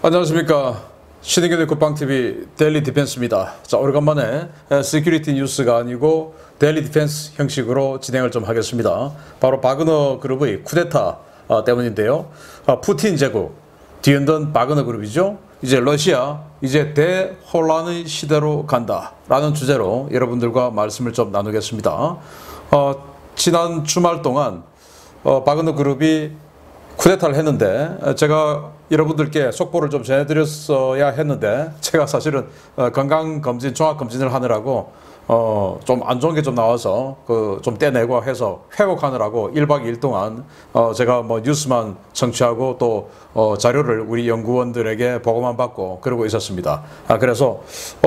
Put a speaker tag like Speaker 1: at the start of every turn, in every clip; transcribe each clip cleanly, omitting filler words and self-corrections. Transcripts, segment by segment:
Speaker 1: 안녕하십니까. 신의균의 국방TV 데일리 디펜스입니다. 자, 오래간만에 시큐리티 뉴스가 아니고 데일리 디펜스 형식으로 진행을 좀 하겠습니다. 바로 바그너 그룹의 쿠데타 때문인데요. 푸틴 제국 뒤흔든 바그너 그룹이죠. 이제 러시아 이제 대혼란의 시대로 간다 라는 주제로 여러분들과 말씀을 좀 나누겠습니다. 지난 주말 동안 바그너 그룹이 쿠데타를 했는데 제가 여러분들께 속보를 좀 전해드렸어야 했는데 제가 사실은 건강검진, 종합검진을 하느라고 좀 안 좋은 게 좀 나와서 좀 떼내고 해서 회복하느라고 1박 2일 동안 제가 뭐 뉴스만 청취하고 또 자료를 우리 연구원들에게 보고만 받고 그러고 있었습니다. 그래서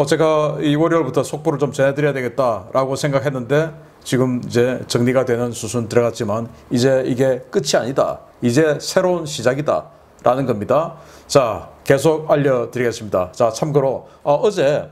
Speaker 1: 제가 이 월요일부터 속보를 좀 전해드려야 되겠다라고 생각했는데 지금 이제 정리가 되는 수순 들어갔지만 이제 이게 끝이 아니다. 이제 새로운 시작이다 라는 겁니다. 자, 계속 알려드리겠습니다. 자, 참고로 어제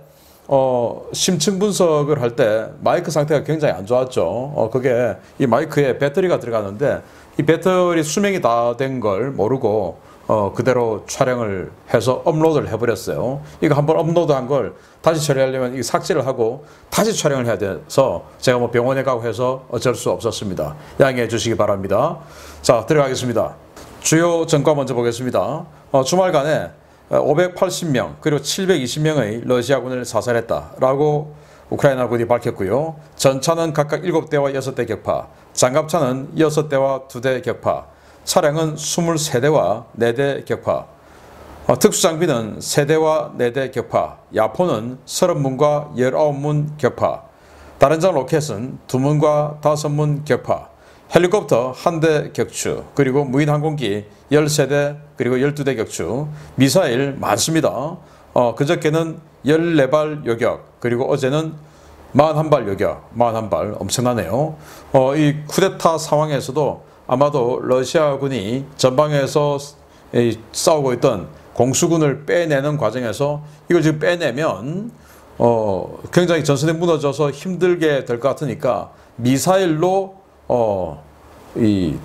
Speaker 1: 심층 분석을 할 때 마이크 상태가 굉장히 안 좋았죠. 그게 이 마이크에 배터리가 들어가는데 이 배터리 수명이 다 된 걸 모르고 그대로 촬영을 해서 업로드를 해버렸어요. 이거 한번 업로드한 걸 다시 처리하려면 이 삭제를 하고 다시 촬영을 해야 돼서 제가 뭐 병원에 가고 해서 어쩔 수 없었습니다. 양해해 주시기 바랍니다. 자, 들어가겠습니다. 주요 전과 먼저 보겠습니다. 주말간에 580명 그리고 720명의 러시아군을 사살했다라고 우크라이나군이 밝혔고요. 전차는 각각 7대와 6대 격파, 장갑차는 6대와 2대 격파, 차량은 23대와 4대 격파, 특수장비는 3대와 4대 격파, 야포는 30문과 19문 격파, 다른장 로켓은 2문과 5문 격파, 헬리콥터 1대 격추, 그리고 무인 항공기 13대 그리고 12대 격추, 미사일 많습니다. 그저께는 14발 요격, 그리고 어제는 41발 요격, 41발 엄청나네요. 이 쿠데타 상황에서도 아마도 러시아군이 전방에서 싸우고 있던 공수군을 빼내는 과정에서 이걸 지금 빼내면 굉장히 전선이 무너져서 힘들게 될 것 같으니까 미사일로 이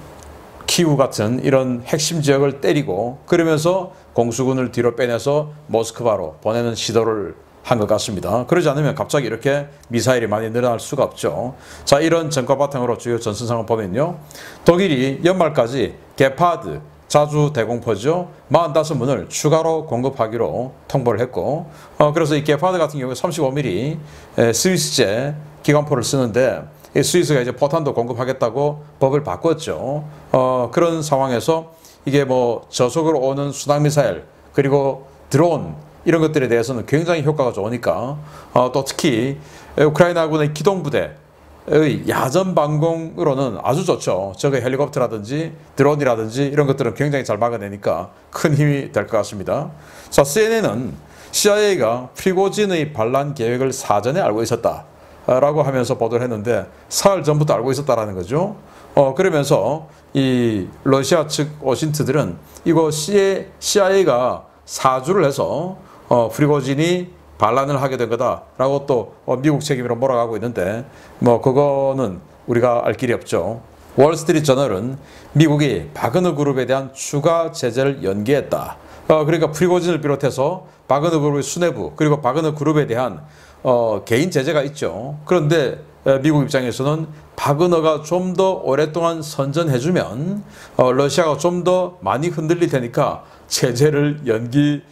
Speaker 1: 키우 같은 이런 핵심 지역을 때리고 그러면서 공수군을 뒤로 빼내서 모스크바로 보내는 시도를 한 것 같습니다. 그러지 않으면 갑자기 이렇게 미사일이 많이 늘어날 수가 없죠. 자, 이런 전과 바탕으로 주요 전선 상황 보면요. 독일이 연말까지 게파드 자주 대공포죠. 45문을 추가로 공급하기로 통보를 했고 그래서 이 게파드 같은 경우에 35mm 스위스제 기관포를 쓰는데 스위스가 이제 포탄도 공급하겠다고 법을 바꿨죠. 그런 상황에서 이게 뭐 저속으로 오는 수당미사일 그리고 드론 이런 것들에 대해서는 굉장히 효과가 좋으니까 또 특히 우크라이나군의 기동부대의 야전 방공으로는 아주 좋죠. 저거 헬리콥터라든지 드론이라든지 이런 것들은 굉장히 잘 막아내니까 큰 힘이 될 것 같습니다. 자, CNN은 CIA가 프리고진의 반란 계획을 사전에 알고 있었다 라고 하면서 보도를 했는데 사흘 전부터 알고 있었다라는 거죠. 그러면서 이 러시아 측 오신트들은 이거 CIA가 사주를 해서 프리고진이 반란을 하게 된 거다라고 또 미국 책임으로 몰아가고 있는데 뭐 그거는 우리가 알 길이 없죠. 월스트리트 저널은 미국이 바그너 그룹에 대한 추가 제재를 연기했다. 그러니까 프리고진을 비롯해서 바그너 그룹의 수뇌부 그리고 바그너 그룹에 대한 개인 제재가 있죠. 그런데 미국 입장에서는 바그너가 좀 더 오랫동안 선전해주면 러시아가 좀 더 많이 흔들릴 테니까 제재를 연기했다라고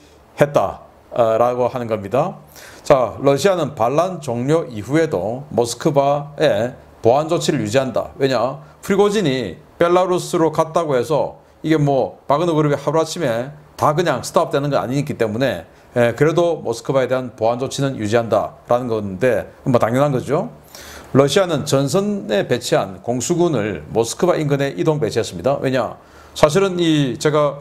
Speaker 1: 하는 겁니다. 자, 러시아는 반란 종료 이후에도 모스크바에 보안 조치를 유지한다. 왜냐? 프리고진이 벨라루스로 갔다고 해서 이게 뭐 바그너 그룹이 하루아침에 다 그냥 스톱되는 건 아니기 때문에 그래도 모스크바에 대한 보안 조치는 유지한다라는 건데 뭐 당연한 거죠. 러시아는 전선에 배치한 공수군을 모스크바 인근에 이동 배치했습니다. 왜냐? 사실은 제가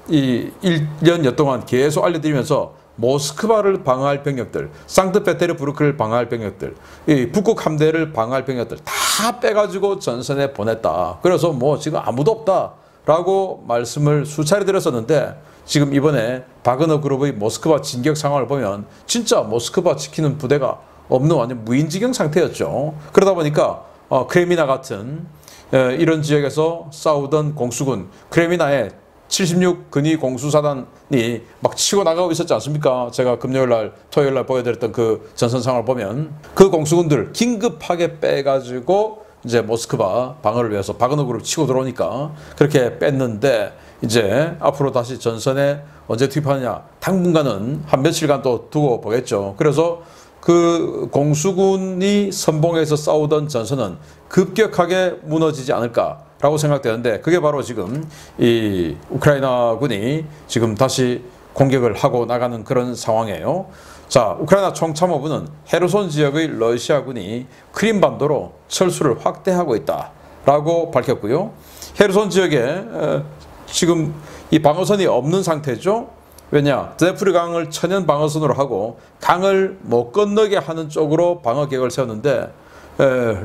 Speaker 1: 1년여 동안 계속 알려드리면서 모스크바를 방어할 병력들, 상트페테르부르크를 방어할 병력들, 이 북극 함대를 방어할 병력들 다 빼가지고 전선에 보냈다. 그래서 뭐 지금 아무도 없다라고 말씀을 수차례 드렸었는데 지금 이번에 바그너 그룹의 모스크바 진격 상황을 보면 진짜 모스크바 지키는 부대가 없는 완전 무인지경 상태였죠. 그러다 보니까 크레미나 같은 이런 지역에서 싸우던 공수군, 크레미나에 76 근위 공수사단이 막 치고 나가고 있었지 않습니까? 제가 금요일 날, 토요일 날 보여드렸던 그 전선 상황을 보면 그 공수군들 긴급하게 빼가지고 이제 모스크바 방어를 위해서 바그너 그룹 치고 들어오니까 그렇게 뺐는데 이제 앞으로 다시 전선에 언제 투입하느냐 당분간은 한 며칠간 또 두고 보겠죠. 그래서 그 공수군이 선봉에서 싸우던 전선은 급격하게 무너지지 않을까라고 생각되는데 그게 바로 지금 이 우크라이나군이 지금 다시 공격을 하고 나가는 그런 상황이에요. 자, 우크라이나 총참모부는 헤르손 지역의 러시아군이 크림반도로 철수를 확대하고 있다라고 밝혔고요. 헤르손 지역에 지금 이 방어선이 없는 상태죠. 왜냐? 드네프르 강을 천연 방어선으로 하고 강을 못 건너게 하는 쪽으로 방어 계획을 세웠는데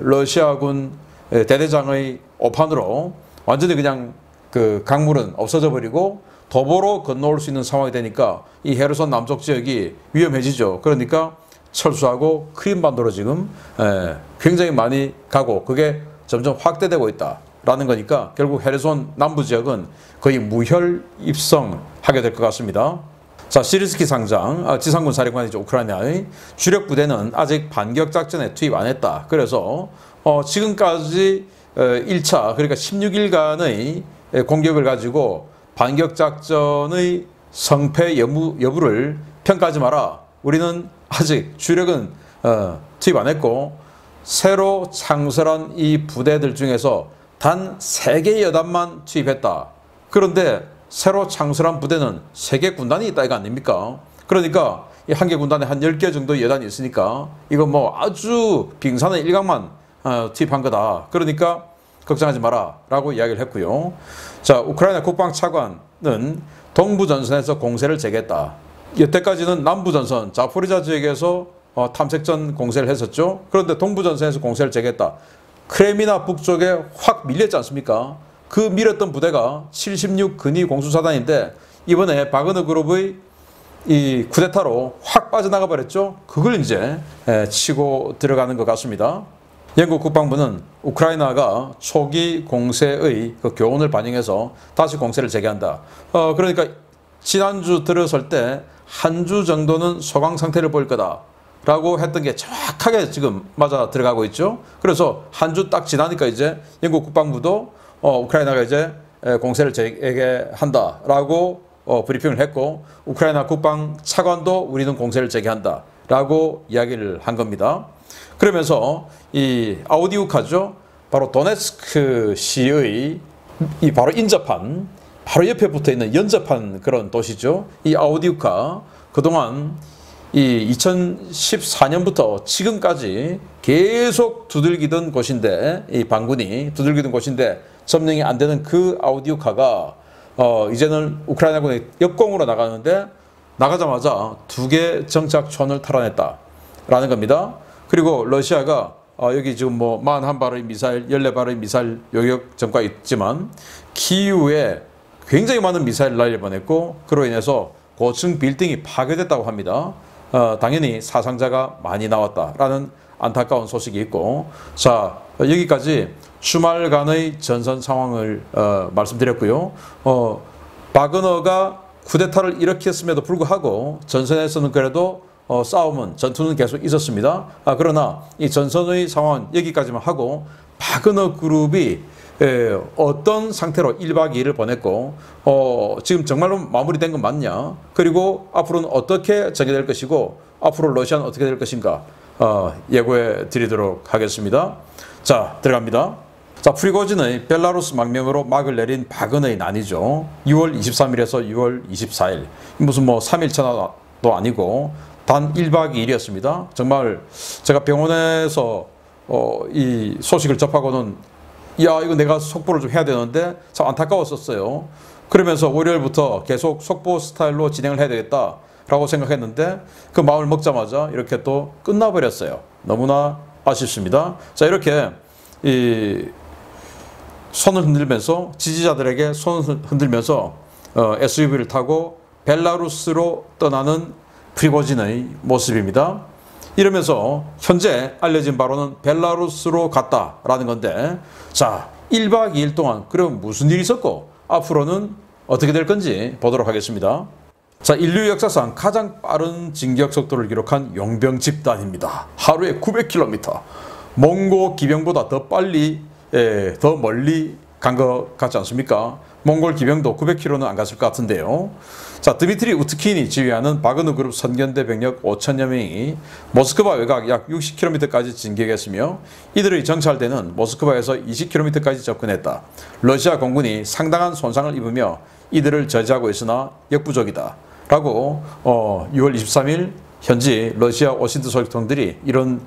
Speaker 1: 러시아군 대대장의 오판으로 완전히 그냥 그 강물은 없어져 버리고 도보로 건너올 수 있는 상황이 되니까 이 헤르손 남쪽 지역이 위험해지죠. 그러니까 철수하고 크림반도로 지금 굉장히 많이 가고 그게 점점 확대되고 있다라는 거니까 결국 헤르손 남부 지역은 거의 무혈 입성하게 될 것 같습니다. 자, 시리스키 상장, 지상군 사령관이죠. 우크라이나의 주력 부대는 아직 반격 작전에 투입 안 했다. 그래서 지금까지 1차 그러니까 16일간의 공격을 가지고 반격 작전의 성패 여부를 평가하지 마라. 우리는 아직 주력은 투입 안 했고 새로 창설한 이 부대들 중에서 단 3개의 여단만 투입했다. 그런데 새로 창설한 부대는 3개 군단이 있다 이거 아닙니까? 그러니까 이 한 개 군단에 한 10개 정도 여단이 있으니까 이거 뭐 아주 빙산의 일각만 투입한 거다. 그러니까 걱정하지 마라 라고 이야기를 했고요. 자, 우크라이나 국방차관은 동부전선에서 공세를 재개했다. 여태까지는 남부전선 자포리자 지역에서 탐색전 공세를 했었죠. 그런데 동부전선에서 공세를 재개했다. 크레미나 북쪽에 확 밀렸지 않습니까? 그 밀었던 부대가 76 근위 공수사단인데 이번에 바그너 그룹의 이 쿠데타로 확 빠져나가 버렸죠. 그걸 이제 치고 들어가는 것 같습니다. 영국 국방부는 우크라이나가 초기 공세의 그 교훈을 반영해서 다시 공세를 재개한다. 그러니까 지난주 들어설 때 한 주 정도는 소강 상태를 보일 거다 라고 했던 게 정확하게 지금 맞아 들어가고 있죠. 그래서 한 주 딱 지나니까 이제 영국 국방부도 우크라이나가 이제 공세를 재개한다 라고 브리핑을 했고 우크라이나 국방 차관도 우리는 공세를 재개한다 라고 이야기를 한 겁니다. 그러면서 이 아우디우카죠. 바로 도네츠크 시의 이 바로 인접한 바로 옆에 붙어 있는 연접한 그런 도시죠. 이 아우디우카 그동안 이 2014년부터 지금까지 계속 두들기던 곳인데 이 반군이 두들기던 곳인데 점령이 안 되는 그 아우디우카가 이제는 우크라이나군이 역공으로 나가는데 나가자마자 2개 정착촌을 탈환했다라는 겁니다. 그리고 러시아가 여기 지금 뭐 41발의 미사일, 14발의 미사일 요격 전과 있지만 키이우에 굉장히 많은 미사일을 날려보냈고 그로 인해서 고층 빌딩이 파괴됐다고 합니다. 당연히 사상자가 많이 나왔다라는 안타까운 소식이 있고 자 여기까지 주말간의 전선 상황을 말씀드렸고요. 바그너가 쿠데타를 일으켰음에도 불구하고 전선에서는 그래도 싸움은 전투는 계속 있었습니다. 그러나 이 전선의 상황은 여기까지만 하고 바그너 그룹이 어떤 상태로 1박 2일을 보냈고 지금 정말로 마무리된 건 맞냐 그리고 앞으로는 어떻게 전개될 것이고 앞으로 러시아는 어떻게 될 것인가 예고해 드리도록 하겠습니다. 자 들어갑니다. 자 프리고진의 벨라루스 망명으로 막을 내린 바그너의 난이죠. 6월 23일에서 6월 24일 무슨 뭐 3일차도 아니고 단 1박 2일이었습니다. 정말 제가 병원에서 이 소식을 접하고는 야 이거 내가 속보를 좀 해야 되는데 참 안타까웠었어요. 그러면서 월요일부터 계속 속보 스타일로 진행을 해야 되겠다 라고 생각했는데 그 마음을 먹자마자 이렇게 또 끝나버렸어요. 너무나 아쉽습니다. 자 이렇게 이 손을 흔들면서 지지자들에게 손을 흔들면서 SUV를 타고 벨라루스로 떠나는 프리고진의 모습입니다. 이러면서 현재 알려진 바로는 벨라루스로 갔다라는 건데 자 1박 2일 동안 그럼 무슨 일이 있었고 앞으로는 어떻게 될 건지 보도록 하겠습니다. 자, 인류 역사상 가장 빠른 진격 속도를 기록한 용병 집단입니다. 하루에 900km. 몽고 기병보다 더 빨리, 더 멀리 간 것 같지 않습니까? 몽골 기병도 900km는 안 갔을 것 같은데요. 자, 드미트리 우트킨이 지휘하는 바그너 그룹 선견대 병력 5천여 명이 모스크바 외곽 약 60km까지 진격했으며 이들의 정찰대는 모스크바에서 20km까지 접근했다. 러시아 공군이 상당한 손상을 입으며 이들을 저지하고 있으나 역부족이다. 라고 6월 23일 현지 러시아 오신트 소식통들이 이런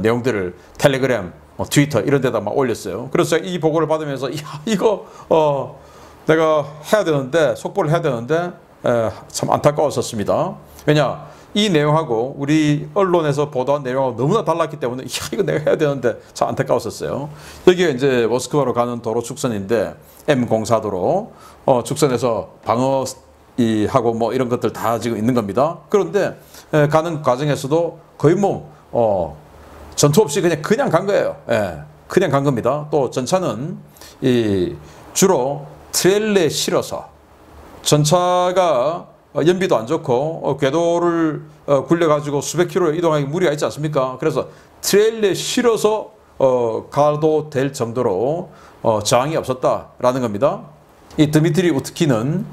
Speaker 1: 내용들을 텔레그램, 트위터 이런 데다 막 올렸어요. 그래서 이 보고를 받으면서 이거 내가 해야 되는데, 속보를 해야 되는데 참 안타까웠었습니다. 왜냐, 이 내용하고 우리 언론에서 보도한 내용하고 너무나 달랐기 때문에 이거 내가 해야 되는데 참 안타까웠었어요. 여기가 이제 모스크바로 가는 도로 축선인데 M04도로 축선에서 방어 하고 뭐 이런 것들 다 지금 있는 겁니다. 그런데 가는 과정에서도 거의 전투 없이 그냥 간 거예요. 그냥 간 겁니다. 또 전차는 주로 트레일러에 실어서, 전차가 연비도 안 좋고 궤도를 굴려가지고 수백 킬로 이동하기 무리가 있지 않습니까? 그래서 트레일러에 실어서 가도 될 정도로 저항이 없었다라는 겁니다. 이 드미트리 우트키는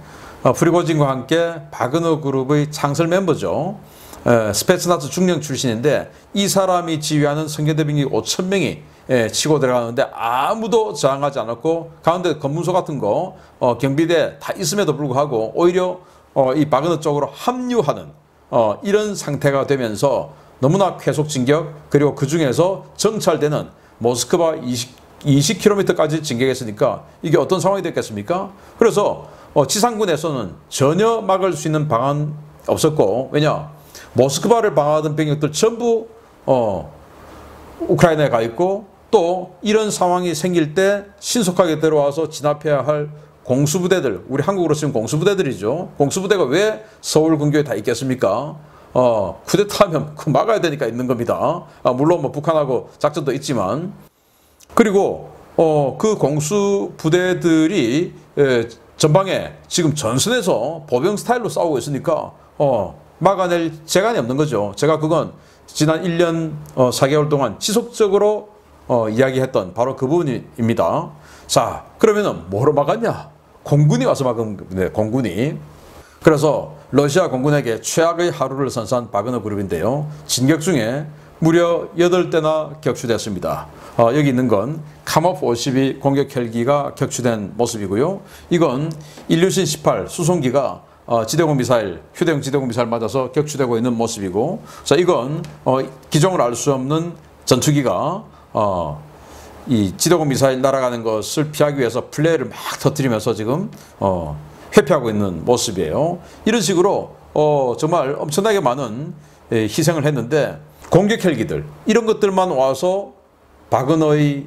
Speaker 1: 프리고진과 함께 바그너 그룹의 창설 멤버죠. 스페츠나스 중령 출신인데 이 사람이 지휘하는 선교대 병력 5,000명이 치고 들어가는데 아무도 저항하지 않았고 가운데 검문소 같은 거 경비대 다 있음에도 불구하고 오히려 이 바그너 쪽으로 합류하는 이런 상태가 되면서 너무나 계속 진격, 그리고 그 중에서 정찰대는 모스크바 20km까지 진격했으니까 이게 어떤 상황이 됐겠습니까? 그래서 지상군에서는 전혀 막을 수 있는 방안 없었고, 왜냐, 모스크바를 방어하던 병력들 전부 우크라이나에 가 있고, 또 이런 상황이 생길 때 신속하게 들어와서 진압해야 할 공수부대들, 우리 한국으로 치면 공수부대들이죠. 공수부대가 왜 서울 근교에 다 있겠습니까? 쿠데타하면 막아야 되니까 있는 겁니다. 물론 뭐 북한하고 작전도 있지만. 그리고 그 공수부대들이 전방에 지금 전선에서 보병 스타일로 싸우고 있으니까 막아낼 재간이 없는 거죠. 제가 그건 지난 1년 4개월 동안 지속적으로 이야기했던 바로 그 부분입니다. 자, 그러면은 뭐로 막았냐? 공군이 와서 막은 겁니다. 공군이. 그래서 러시아 공군에게 최악의 하루를 선사한 바그너 그룹인데요. 진격 중에 무려 8대나 격추됐습니다. 여기 있는 건 카모프 52 공격 헬기가 격추된 모습이고요. 이건 일류신 18 수송기가 지대공 미사일, 휴대용 지대공 미사일 맞아서 격추되고 있는 모습이고, 자, 이건 기종을 알 수 없는 전투기가 이 지대공 미사일 날아가는 것을 피하기 위해서 플레이를 막 터뜨리면서 지금 회피하고 있는 모습이에요. 이런 식으로 정말 엄청나게 많은 희생을 했는데, 공격 헬기들 이런 것들만 와서 바그너의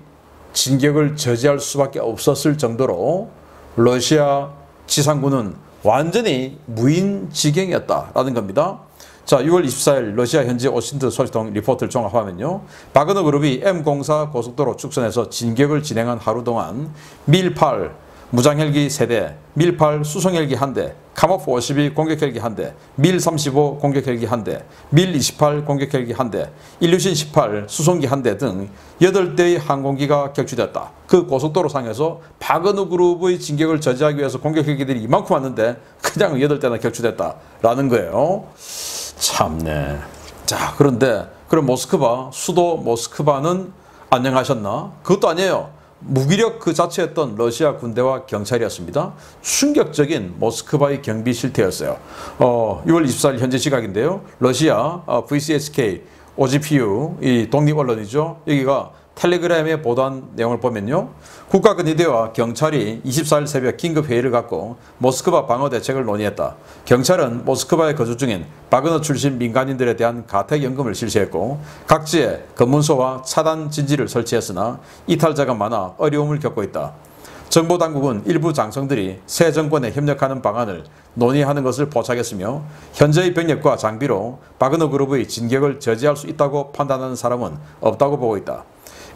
Speaker 1: 진격을 저지할 수밖에 없었을 정도로 러시아 지상군은 완전히 무인지경이었다라는 겁니다. 자, 6월 24일 러시아 현지 오신트 소식통 리포트를 종합하면요, 바그너 그룹이 M04 고속도로 축선에서 진격을 진행한 하루 동안 밀8 무장헬기 3대, 밀8 수송헬기 1대, 카모프 52 공격헬기 1대, 밀35 공격헬기 1대, 밀28 공격헬기 1대, 일류신 18 수송기 1대 등 8대의 항공기가 격추되었다. 그 고속도로 상에서 바그너 그룹의 진격을 저지하기 위해서 공격헬기들이 이만큼 왔는데 그냥 8대나 격추됐다라는 거예요. 참네. 자, 그런데 그럼 모스크바, 수도 모스크바는 안녕하셨나? 그것도 아니에요. 무기력 그 자체였던 러시아 군대와 경찰이었습니다. 충격적인 모스크바의 경비 실태였어요. 6월 24일 현재 시각인데요. 러시아 VCSK, OGPU, 이 독립 언론이죠. 여기가 텔레그램에 보도한 내용을 보면요, 국가근위대와 경찰이 24일 새벽 긴급 회의를 갖고 모스크바 방어 대책을 논의했다. 경찰은 모스크바에 거주 중인 바그너 출신 민간인들에 대한 가택연금을 실시했고 각지에 검문소와 차단 진지를 설치했으나 이탈자가 많아 어려움을 겪고 있다. 정보당국은 일부 장성들이 새 정권에 협력하는 방안을 논의하는 것을 포착했으며 현재의 병력과 장비로 바그너 그룹의 진격을 저지할 수 있다고 판단하는 사람은 없다고 보고 있다.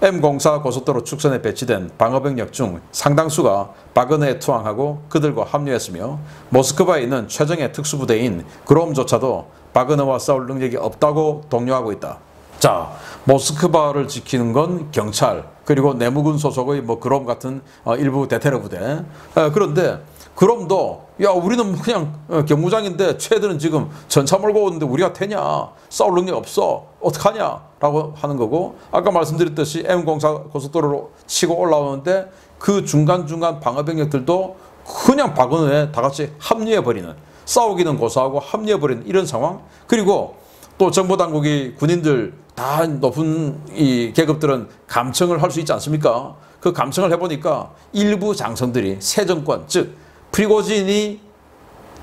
Speaker 1: M04 고속도로 축선에 배치된 방어병력 중 상당수가 바그너에 투항하고 그들과 합류했으며 모스크바에 있는 최정예 특수부대인 그롬조차도 바그너와 싸울 능력이 없다고 독려하고 있다. 자, 모스크바를 지키는 건 경찰, 그리고 내무군 소속의 뭐 그롬 같은 일부 대테러 부대. 그런데 그럼도 야 우리는 그냥 경무장인데 쟤들은 지금 전차 몰고 오는데 우리가 되냐, 싸울 능력 없어, 어떡하냐 라고 하는 거고, 아까 말씀드렸듯이 M04 고속도로로 치고 올라오는데 그 중간중간 방어병력들도 그냥 바그너에 다 같이 합류해버리는, 싸우기는 고사하고 합류해버리는 이런 상황. 그리고 또 정보당국이 군인들 다 높은 이 계급들은 감청을 할 수 있지 않습니까? 그 감청을 해보니까 일부 장성들이 새 정권, 즉 프리고진이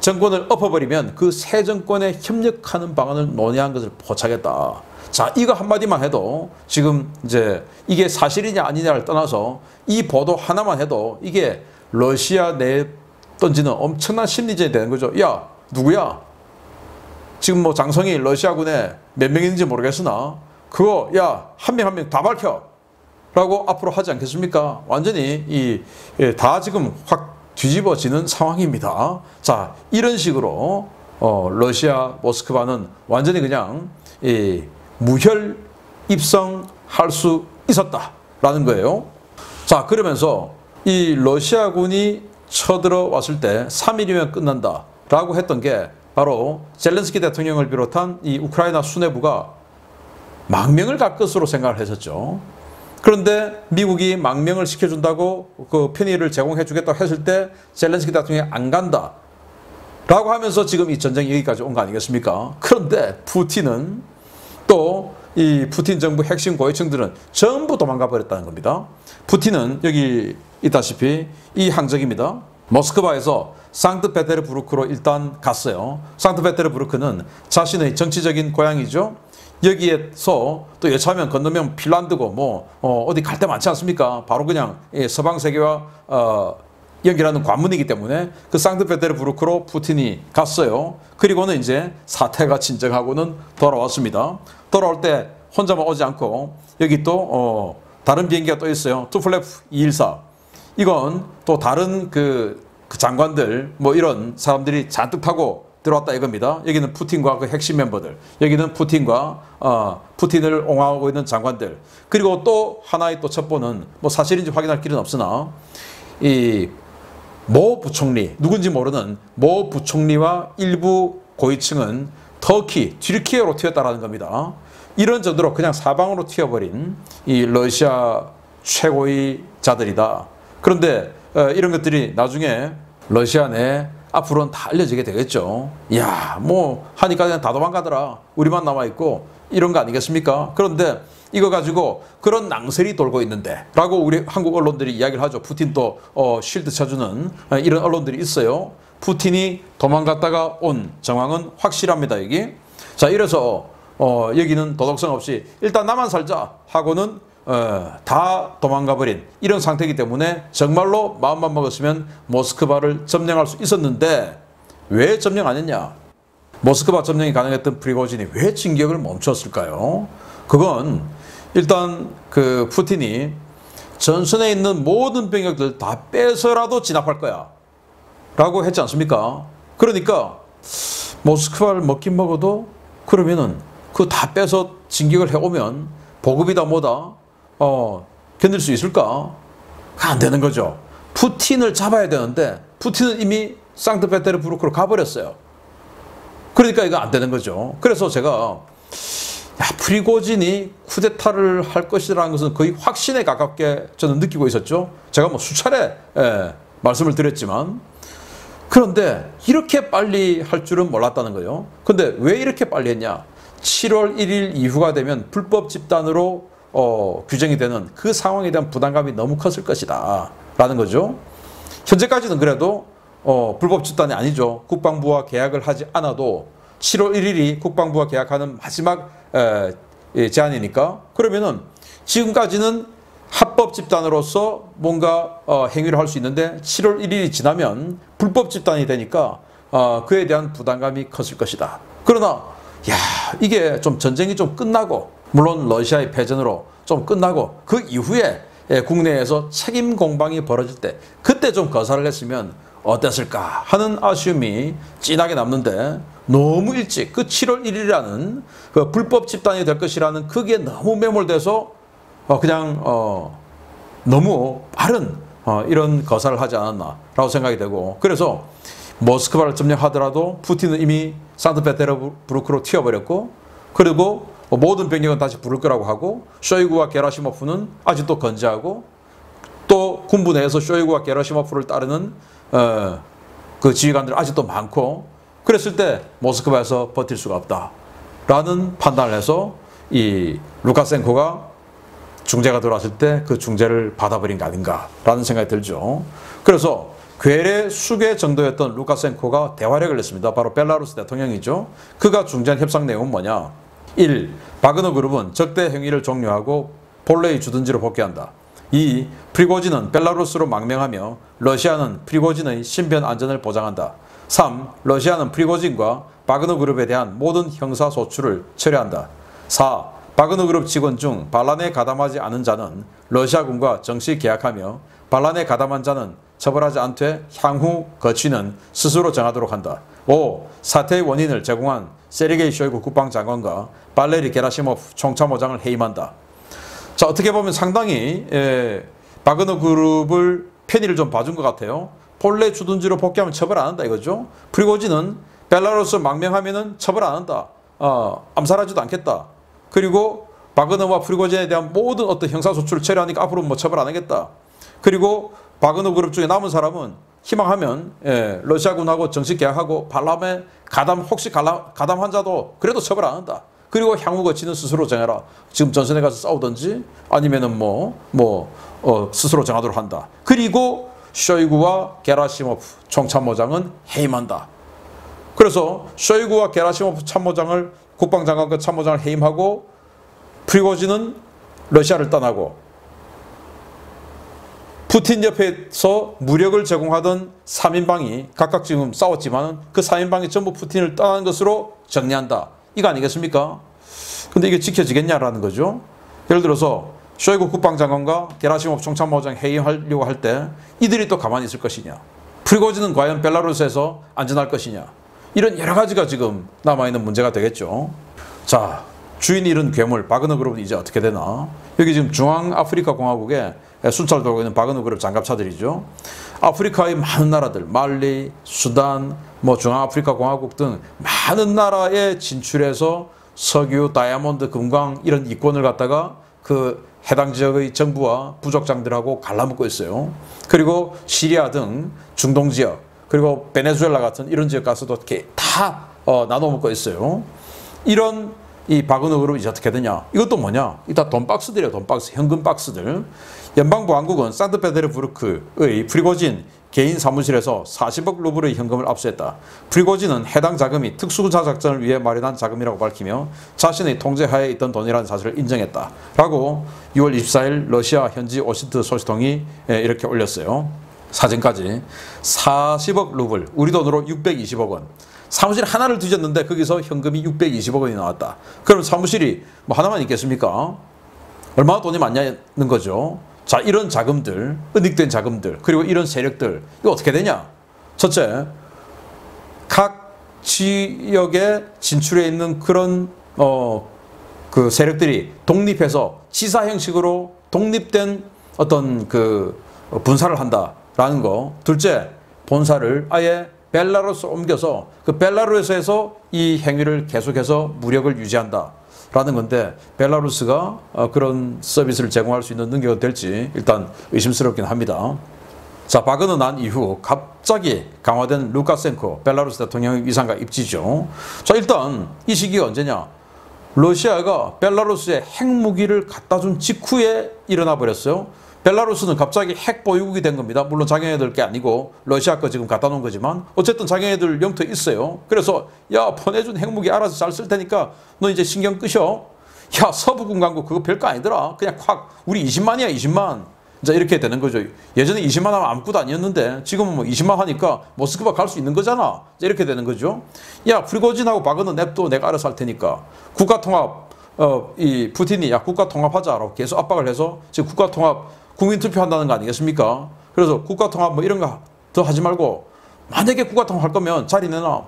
Speaker 1: 정권을 엎어버리면 그 새 정권에 협력하는 방안을 논의한 것을 포착했다. 자, 이거 한마디만 해도 지금 이제 이게 사실이냐 아니냐를 떠나서 이 보도 하나만 해도 이게 러시아 내에 던지는 엄청난 심리전이 되는 거죠. 야, 누구야? 지금 뭐 장성이 러시아군에 몇 명인지 모르겠으나 그거 야, 한 명 한 명 다 밝혀 라고 앞으로 하지 않겠습니까? 완전히 다 지금 확 뒤집어지는 상황입니다. 자, 이런 식으로 러시아 모스크바는 완전히 그냥 무혈 입성할 수 있었다라는 거예요. 자, 그러면서 이 러시아군이 쳐들어왔을 때 3일이면 끝난다라고 했던 게 바로 젤렌스키 대통령을 비롯한 이 우크라이나 수뇌부가 망명을 갈 것으로 생각을 했었죠. 그런데 미국이 망명을 시켜준다고 그 편의를 제공해 주겠다고 했을 때 젤렌스키 대통령이 안 간다 라고 하면서 지금 이 전쟁이 여기까지 온 거 아니겠습니까? 그런데 푸틴은 또 이 푸틴 정부 핵심 고위층들은 전부 도망가 버렸다는 겁니다. 푸틴은 여기 있다시피 이 항적입니다. 모스크바에서 상트페테르부르크로 일단 갔어요. 상트페테르부르크는 자신의 정치적인 고향이죠. 여기에서 또 여차하면 건너면 핀란드고 뭐 어디 갈 데 많지 않습니까? 바로 그냥 서방 세계와 연결하는 관문이기 때문에 그 상트페테르부르크로 푸틴이 갔어요. 그리고는 이제 사태가 진정하고는 돌아왔습니다. 돌아올 때 혼자만 오지 않고 여기 또 다른 비행기가 또 있어요. 투플랩 214. 이건 또 다른 그 장관들 뭐 이런 사람들이 잔뜩 타고 들어왔다 이겁니다. 여기는 푸틴과 그 핵심 멤버들, 여기는 푸틴과 푸틴을 옹호하고 있는 장관들, 그리고 또 하나의 또 첩보는 뭐 사실인지 확인할 길은 없으나 이 모 부총리, 누군지 모르는 모 부총리와 일부 고위층은 터키, 튀르키예로 튀었다라는 겁니다. 이런 정도로 그냥 사방으로 튀어버린 이 러시아 최고의 자들이다. 그런데 이런 것들이 나중에 러시아 내 앞으로는 다 알려지게 되겠죠. 야, 뭐 하니까 그냥 다 도망가더라, 우리만 남아있고 이런 거 아니겠습니까? 그런데 이거 가지고 그런 낭설이 돌고 있는데 라고 우리 한국 언론들이 이야기를 하죠. 푸틴 또 쉴드 쳐주는 이런 언론들이 있어요. 푸틴이 도망갔다가 온 정황은 확실합니다. 여기. 자, 이래서 여기는 도덕성 없이 일단 나만 살자 하고는 다 도망가 버린 이런 상태이기 때문에 정말로 마음만 먹었으면 모스크바를 점령할 수 있었는데 왜 점령 안 했냐? 모스크바 점령이 가능했던 프리고진이 왜 진격을 멈췄을까요? 그건 일단 그 푸틴이 전선에 있는 모든 병력들 다 빼서라도 진압할 거야 라고 했지 않습니까? 그러니까 모스크바를 먹긴 먹어도 그러면은 그 다 빼서 진격을 해오면 보급이다 뭐다 견딜 수 있을까? 안 되는 거죠. 푸틴을 잡아야 되는데 푸틴은 이미 상트페테르부르크로 가버렸어요. 그러니까 이거 안 되는 거죠. 그래서 제가 프리고진이 쿠데타를 할 것이라는 것은 거의 확신에 가깝게 저는 느끼고 있었죠. 제가 뭐 수차례 말씀을 드렸지만, 그런데 이렇게 빨리 할 줄은 몰랐다는 거예요. 근데 왜 이렇게 빨리 했냐? 7월 1일 이후가 되면 불법 집단으로 규정이 되는 그 상황에 대한 부담감이 너무 컸을 것이다 라는 거죠. 현재까지는 그래도 불법 집단이 아니죠. 국방부와 계약을 하지 않아도 7월 1일이 국방부와 계약하는 마지막 제한이니까, 그러면은 지금까지는 합법 집단으로서 뭔가 행위를 할 수 있는데 7월 1일이 지나면 불법 집단이 되니까 그에 대한 부담감이 컸을 것이다. 그러나 이게 좀 전쟁이 좀 끝나고, 물론 러시아의 패전으로 좀 끝나고 그 이후에 국내에서 책임 공방이 벌어질 때 그때 좀 거사를 했으면 어땠을까 하는 아쉬움이 진하게 남는데 너무 일찍 그 7월 1일이라는 그 불법 집단이 될 것이라는 그게 너무 매몰돼서 그냥 너무 빠른 이런 거사를 하지 않았나라고 생각이 되고 그래서 모스크바를 점령하더라도 푸틴은 이미 산트페테르부르크로 튀어버렸고 그리고 모든 병력은 다시 부를 거라고 하고 쇼이구와 게라시모프는 아직도 건재하고 또 군부 내에서 쇼이구와 게라시모프를 따르는 그 지휘관들 아직도 많고 그랬을 때 모스크바에서 버틸 수가 없다라는 판단을 해서 이 루카센코가 중재가 들어왔을 때 그 중재를 받아버린 게 아닌가라는 생각이 들죠. 그래서 괴뢰 수괴 정도였던 루카센코가 대활약을 했습니다. 바로 벨라루스 대통령이죠. 그가 중재한 협상 내용은 뭐냐? 1. 바그너 그룹은 적대 행위를 종료하고 본래의 주둔지로 복귀한다. 2. 프리고진은 벨라루스로 망명하며 러시아는 프리고진의 신변 안전을 보장한다. 3. 러시아는 프리고진과 바그너 그룹에 대한 모든 형사 소출을 철회한다. 4. 바그너 그룹 직원 중 반란에 가담하지 않은 자는 러시아군과 정식 계약하며 반란에 가담한 자는 처벌하지 않되 향후 거취는 스스로 정하도록 한다. 5. 사태의 원인을 제공한 세르게이 쇼이구 국방장관과 발레리 게라시모프 총참모장을 해임한다. 자, 어떻게 보면 상당히 바그너 그룹을 편의를 좀 봐준 것 같아요. 본래 주둔지로 복귀하면 처벌 안 한다 이거죠. 프리고진은 벨라루스 망명하면은 처벌 안 한다. 암살하지도 않겠다. 그리고 바그너와 프리고진에 대한 모든 어떤 형사소출을 처리하니까 앞으로 뭐 처벌 안 하겠다. 그리고 바그너 그룹 중에 남은 사람은 희망하면 러시아군하고 정식 계약하고 반란에 혹시 가담한 자도 그래도 처벌 안 한다. 그리고 향후 거치는 스스로 정해라. 지금 전선에 가서 싸우든지 아니면은 스스로 정하도록 한다. 그리고 쇼이구와 게라시모프 총참모장은 해임한다. 그래서 쇼이구와 게라시모프 참모장을 국방장관과 참모장을 해임하고 프리고진은 러시아를 떠나고 푸틴 옆에서 무력을 제공하던 3인방이 각각 지금 싸웠지만 그 3인방이 전부 푸틴을 떠나는 것으로 정리한다. 이거 아니겠습니까? 근데 이게 지켜지겠냐라는 거죠. 예를 들어서 쇼이구 국방장관과 게라시모프 총참모장 해임하려고 할 때 이들이 또 가만히 있을 것이냐. 프리고진은 과연 벨라루스에서 안전할 것이냐. 이런 여러 가지가 지금 남아있는 문제가 되겠죠. 자, 주인이 잃은 괴물 바그너 그룹은 이제 어떻게 되나. 여기 지금 중앙아프리카 공화국에 순찰 돌고 있는 바그너 그룹 장갑차들이죠. 아프리카의 많은 나라들, 말리, 수단, 중앙아프리카 공화국 등 많은 나라에 진출해서 석유, 다이아몬드, 금광 이런 이권을 갖다가 그 해당 지역의 정부와 부족장들하고 갈라먹고 있어요. 그리고 시리아 등 중동 지역, 그리고 베네수엘라 같은 이런 지역 가서도 이렇게 다 나눠 먹고 있어요. 이런 이 바그너 그룹이 이제 어떻게 되냐? 이것도 뭐냐? 이다 돈박스들이에요. 돈박스, 현금 박스들. 연방보안국은 산트페테르부르크의 프리고진 개인 사무실에서 40억 루블의 현금을 압수했다. 프리고진은 해당 자금이 특수군사 작전을 위해 마련한 자금이라고 밝히며 자신의 통제하에 있던 돈이라는 사실을 인정했다. 라고 6월 24일 러시아 현지 오신트 소식통이 이렇게 올렸어요. 사진까지. 40억 루블, 우리 돈으로 620억 원. 사무실 하나를 뒤졌는데 거기서 현금이 620억 원이 나왔다. 그럼 사무실이 하나만 있겠습니까? 얼마나 돈이 많냐는 거죠. 자, 이런 자금들, 은닉된 자금들, 그리고 이런 세력들, 이거 어떻게 되냐? 첫째, 각 지역에 진출해 있는 그런 그 세력들이 독립해서 지사 형식으로 독립된 어떤 그 분사를 한다라는 거. 둘째, 본사를 아예 벨라루스로 옮겨서 그 벨라루스에서 이 행위를 계속해서 무력을 유지한다. 라는 건데 벨라루스가 그런 서비스를 제공할 수 있는 능력이 될지 일단 의심스럽긴 합니다. 자, 바그너 난 이후 갑자기 강화된 루카센코 벨라루스 대통령의 위상과 입지죠. 자, 일단 이 시기가 언제냐? 러시아가 벨라루스에 핵무기를 갖다 준 직후에 일어나 버렸어요. 벨라루스는 갑자기 핵 보유국이 된 겁니다. 물론 자기네들 게 아니고 러시아 거 지금 갖다 놓은 거지만 어쨌든 자기네들 영토 있어요. 그래서 야, 보내준 핵무기 알아서 잘 쓸 테니까 너 이제 신경 끄셔. 야, 서부군 광고 그거 별거 아니더라. 그냥 확 우리 20만이야 20만. 이제 이렇게 되는 거죠. 예전에 20만 하면 아무것도 아니었는데 지금은 20만 하니까 모스크바 갈 수 있는 거잖아. 이제 이렇게 되는 거죠. 야, 프리고진하고 바그너 냅둬 내가 알아서 할 테니까 국가통합 이 푸틴이 야 국가 통합하자라고 계속 압박을 해서 지금 국가 통합 국민 투표한다는 거 아니겠습니까? 그래서 국가 통합 뭐 이런 거 더 하지 말고 만약에 국가 통합 할 거면 자리 내놔.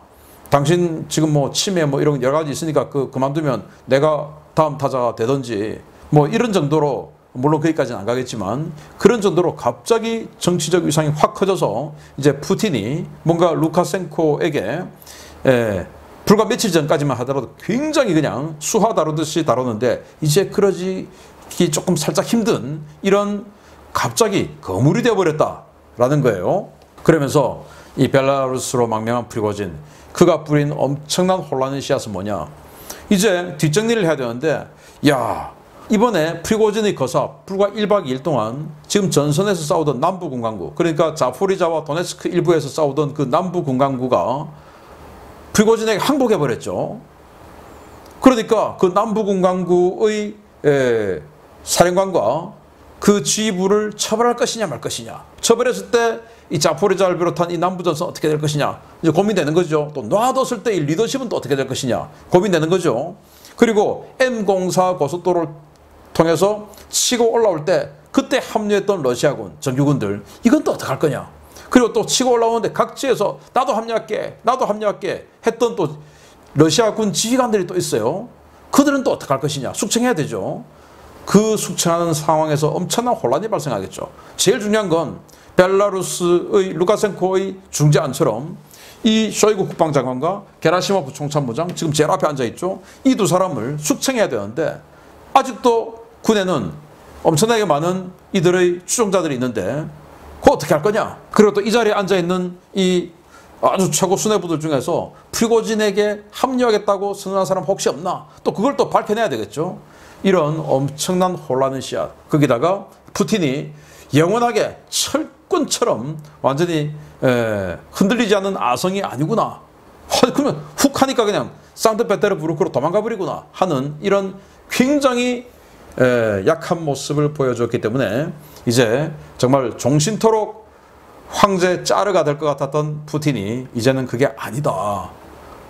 Speaker 1: 당신 지금 뭐 치매 뭐 이런 여러 가지 있으니까 그만두면 내가 다음 타자가 되든지 뭐 이런 정도로 물론 거기까지는 안 가겠지만 그런 정도로 갑자기 정치적 위상이 확 커져서 이제 푸틴이 뭔가 루카셴코에게 불과 며칠 전까지만 하더라도 굉장히 그냥 수화 다루듯이 다루는데 이제 그러기 조금 살짝 힘든 이런 갑자기 거물이 되어버렸다라는 거예요. 그러면서 이 벨라루스로 망명한 프리고진 그가 뿌린 엄청난 혼란의 씨앗은 뭐냐. 이제 뒷정리를 해야 되는데 야 이번에 프리고진의 거사 불과 1박 2일 동안 지금 전선에서 싸우던 남부군강구 그러니까 자포리자와 도네츠크 일부에서 싸우던 그 남부군강구가 프리고진에게 항복해버렸죠. 그러니까 그 남부군강구의 사령관과 그 지휘부를 처벌할 것이냐 말 것이냐. 처벌했을 때 이 자포리자를 비롯한 이 남부전선 어떻게 될 것이냐. 이제 고민되는 거죠. 또 놔뒀을 때 이 리더십은 또 어떻게 될 것이냐. 고민되는 거죠. 그리고 M04 고속도로를 통해서 치고 올라올 때 그때 합류했던 러시아군 정규군들 이건 또 어떻게 할 거냐. 그리고 또 치고 올라오는데 각지에서 나도 합류할게 했던 또 러시아군 지휘관들이 또 있어요. 그들은 또 어떻게 할 것이냐. 숙청해야 되죠. 그 숙청하는 상황에서 엄청난 혼란이 발생하겠죠. 제일 중요한 건 벨라루스의 루카셴코의 중재안처럼 이 쇼이구 국방장관과 게라시모프 총참모장 지금 제일 앞에 앉아있죠. 이 두 사람을 숙청해야 되는데 아직도 군에는 엄청나게 많은 이들의 추종자들이 있는데 그거 어떻게 할 거냐. 그리고 또 이 자리에 앉아있는 이 아주 최고 수뇌부들 중에서 프리고진에게 합류하겠다고 선언한 사람 혹시 없나. 또 그걸 또 밝혀내야 되겠죠. 이런 엄청난 혼란의 씨앗. 거기다가 푸틴이 영원하게 철권처럼 완전히 흔들리지 않는 아성이 아니구나. 그러면 훅 하니까 그냥 산트페테르부르크로 도망가 버리구나 하는 이런 굉장히 약한 모습을 보여줬기 때문에 이제 정말 종신토록 황제 짜르가 될 것 같았던 푸틴이 이제는 그게 아니다.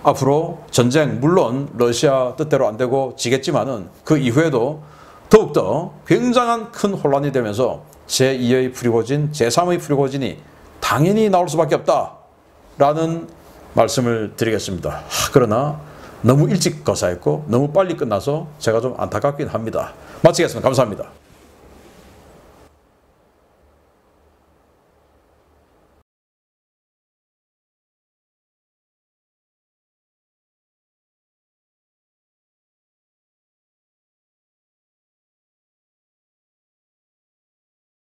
Speaker 1: 앞으로 전쟁 물론 러시아 뜻대로 안 되고 지겠지만은 그 이후에도 더욱더 굉장한 큰 혼란이 되면서 제2의 프리고진, 제3의 프리고진이 당연히 나올 수밖에 없다라는 말씀을 드리겠습니다. 그러나 너무 일찍 거사했고 너무 빨리 끝나서 제가 좀 안타깝긴 합니다. 마치겠습니다. 감사합니다.